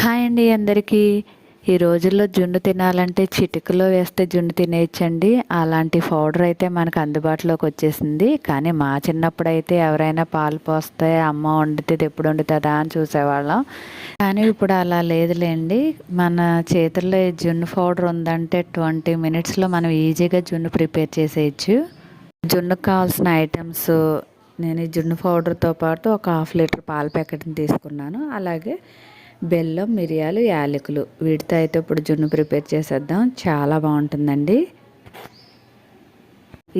Hi అండి అందరికీ. ఈ రోజుల్లో జున్ను తినాలంటే చిటికలో వేస్తే జున్ను తినేయచ్చండి. అలాంటి పౌడర్ అయితే మనకు అందుబాటులోకి వచ్చేసింది. కానీ మా చిన్నప్పుడు అయితే ఎవరైనా పాలు పోస్తే అమ్మ వండితే ఇది ఎప్పుడు వండుతుందా అని చూసేవాళ్ళం. కానీ ఇప్పుడు అలా లేదులేండి. మన చేతుల్లో ఈ జున్ను పౌడర్ ఉందంటే 20 మినిట్స్లో మనం ఈజీగా జున్ను ప్రిపేర్ చేసేయచ్చు. జున్నుకు కావాల్సిన ఐటమ్స్, నేను ఈ జున్ను పౌడర్తో పాటు ఒక 1/2 లీటర్ పాల ప్యాకెట్ని తీసుకున్నాను. అలాగే బెల్లం, మిరియాలు, యాలకులు, వీటితో అయితే ఇప్పుడు జున్ను ప్రిపేర్ చేసేద్దాం. చాలా బాగుంటుందండి.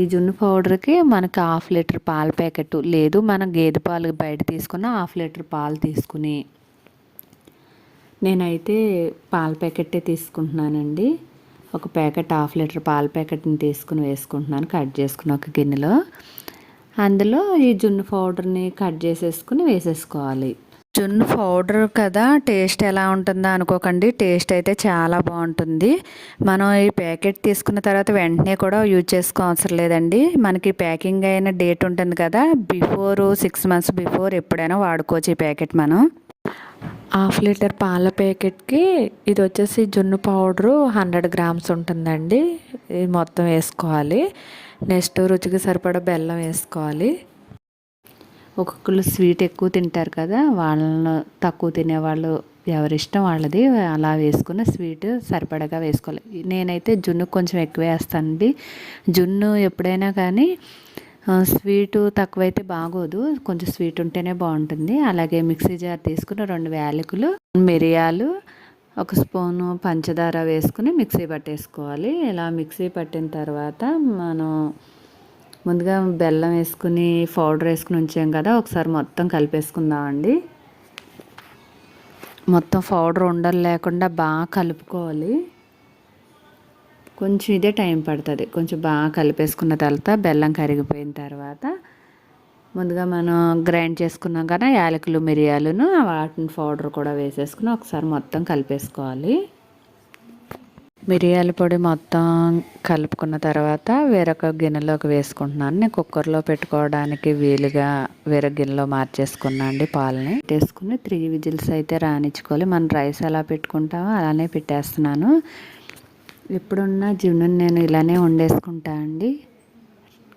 ఈ జున్ను పౌడర్కి మనకు 1/2 లీటర్ పాల ప్యాకెట్ లేదు, మనం గేదె పాలు బయట తీసుకున్న 1/2 లీటర్ పాలు తీసుకుని, నేనైతే పాల ప్యాకెట్టే తీసుకుంటున్నానండి. ఒక ప్యాకెట్ 1/2 లీటర్ పాల ప్యాకెట్ని తీసుకుని వేసుకుంటున్నాను, కట్ చేసుకుని ఒక గిన్నెలో. అందులో ఈ జున్ను పౌడర్ని కట్ చేసేసుకుని వేసేసుకోవాలి. జున్ను పౌడర్ కదా, టేస్ట్ ఎలా ఉంటుందో అనుకోకండి. టేస్ట్ అయితే చాలా బాగుంటుంది. మనం ఈ ప్యాకెట్ తీసుకున్న తర్వాత వెంటనే కూడా యూజ్ చేసుకో అవసరం లేదండి. మనకి ప్యాకింగ్ అయిన డేట్ ఉంటుంది కదా, బిఫోర్ 6 months బిఫోర్ ఎప్పుడైనా వాడుకోవచ్చు ఈ ప్యాకెట్. మనం 1/2 లీటర్ పాల ప్యాకెట్కి ఇది వచ్చేసి జున్ను పౌడరు 100 grams ఉంటుందండి. ఇది మొత్తం వేసుకోవాలి. నెక్స్ట్ రుచికి సరిపడా బెల్లం వేసుకోవాలి. ఒక్కొక్కరు స్వీట్ ఎక్కువ తింటారు కదా, వాళ్ళను తక్కువ తినేవాళ్ళు ఎవరిష్టం వాళ్ళది, అలా వేసుకుని స్వీట్ సరిపడగా వేసుకోవాలి. నేనైతే జున్ను కొంచెం ఎక్కువ వేస్తానండి. జున్ను ఎప్పుడైనా కానీ స్వీటు తక్కువైతే బాగోదు, కొంచెం స్వీట్ ఉంటేనే బాగుంటుంది. అలాగే మిక్సీ జార్ తీసుకుని 2 యాలకులు, మిరియాలు, 1 స్పూను పంచదార వేసుకుని మిక్సీ పట్టేసుకోవాలి. ఇలా మిక్సీ పట్టిన తర్వాత మనం ముందుగా బెల్లం వేసుకుని పౌడర్ వేసుకుని ఉంచాం కదా, ఒకసారి మొత్తం కలిపేసుకుందామండి. మొత్తం పౌడర్ ఉండలు లేకుండా బాగా కలుపుకోవాలి. కొంచెం ఇదే టైం పడుతుంది. కొంచెం బాగా కలిపేసుకున్న తర్వాత బెల్లం కరిగిపోయిన తర్వాత ముందుగా మనం గ్రైండ్ చేసుకున్నాం కదా యాలకులు, మిరియాలను, వాటిని పౌడర్ కూడా వేసేసుకుని ఒకసారి మొత్తం కలిపేసుకోవాలి. మిరియాల పొడి మొత్తం కలుపుకున్న తర్వాత వేరొక గిన్నెలోకి వేసుకుంటున్నాను. నేను కుక్కర్లో పెట్టుకోవడానికి వీలుగా వేరే గిన్నెలో మార్చేసుకున్నాను అండి. పాలని పెట్టేసుకుని 3 విజిల్స్ అయితే రానిచ్చుకోవాలి. మనం రైస్ ఎలా పెట్టుకుంటామో అలానే పెట్టేస్తున్నాను. ఎప్పుడున్న జున్నుని నేను ఇలానే వండేసుకుంటా అండి.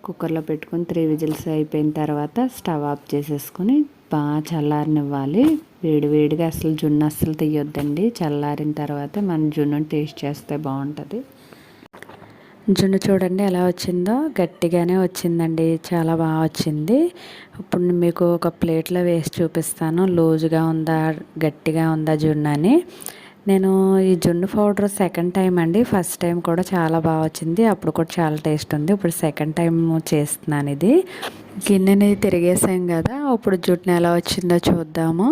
కుక్కర్లో పెట్టుకుని 3 విజిల్స్ అయిపోయిన తర్వాత స్టవ్ ఆఫ్ చేసేసుకుని బాగా చల్లారనివ్వాలి. వేడివేడిగా అసలు జున్ను అస్సలు తీయొద్దండి. చల్లారిన తర్వాత మనం జున్నుని టేస్ట్ చేస్తే బాగుంటుంది. జున్ను చూడండి ఎలా వచ్చిందో, గట్టిగానే వచ్చిందండి, చాలా బాగా వచ్చింది. ఇప్పుడు మీకు ఒక ప్లేట్లో వేసి చూపిస్తాను, లూజుగా ఉందా గట్టిగా ఉందా జున్ను అని. నేను ఈ జున్ను పౌడర్ సెకండ్ టైం అండి. ఫస్ట్ టైం కూడా చాలా బాగా వచ్చింది, అప్పుడు కూడా చాలా టేస్ట్ ఉంది. ఇప్పుడు సెకండ్ టైం చేస్తున్నాను ఇది. గిన్నెని తిరిగేసాం కదా, ఇప్పుడు జున్ను ఎలా వచ్చిందో చూద్దాము.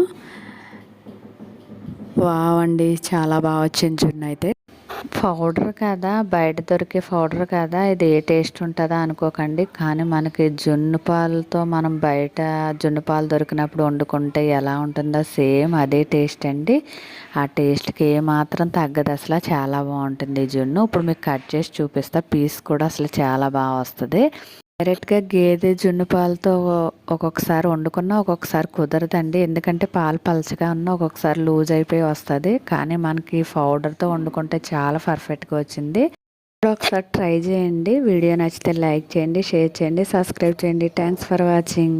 వావ్ అండి, చాలా బాగా వచ్చింది జున్ను అయితే. పౌడర్ కదా, బయట దొరికే పౌడర్ కదా, ఇది ఏ టేస్ట్ ఉంటుందా అనుకోకండి. కానీ మనకి జున్ను పాలతో మనం బయట జున్ను పాలు దొరికినప్పుడు వండుకుంటే ఎలా ఉంటుందో సేమ్ అదే టేస్ట్ అండి. ఆ టేస్ట్కి ఏమాత్రం తగ్గదు అసలు, చాలా బాగుంటుంది జున్ను. ఇప్పుడు మీకు కట్ చేసి చూపిస్తా. పీస్ కూడా అసలు చాలా బాగా వస్తుంది. డైరెక్ట్గా గేదె జున్ను పాలతో ఒక్కొక్కసారి వండుకున్నా ఒక్కొక్కసారి కుదరదండి. ఎందుకంటే పాలు పలచగా ఉన్న ఒక్కొక్కసారి లూజ్ అయిపోయి వస్తుంది. కానీ మనకి పౌడర్తో వండుకుంటే చాలా పర్ఫెక్ట్గా వచ్చింది. ఒకసారి ట్రై చేయండి. వీడియో నచ్చితే లైక్ చేయండి, షేర్ చేయండి, సబ్స్క్రైబ్ చేయండి. Thanks for watching.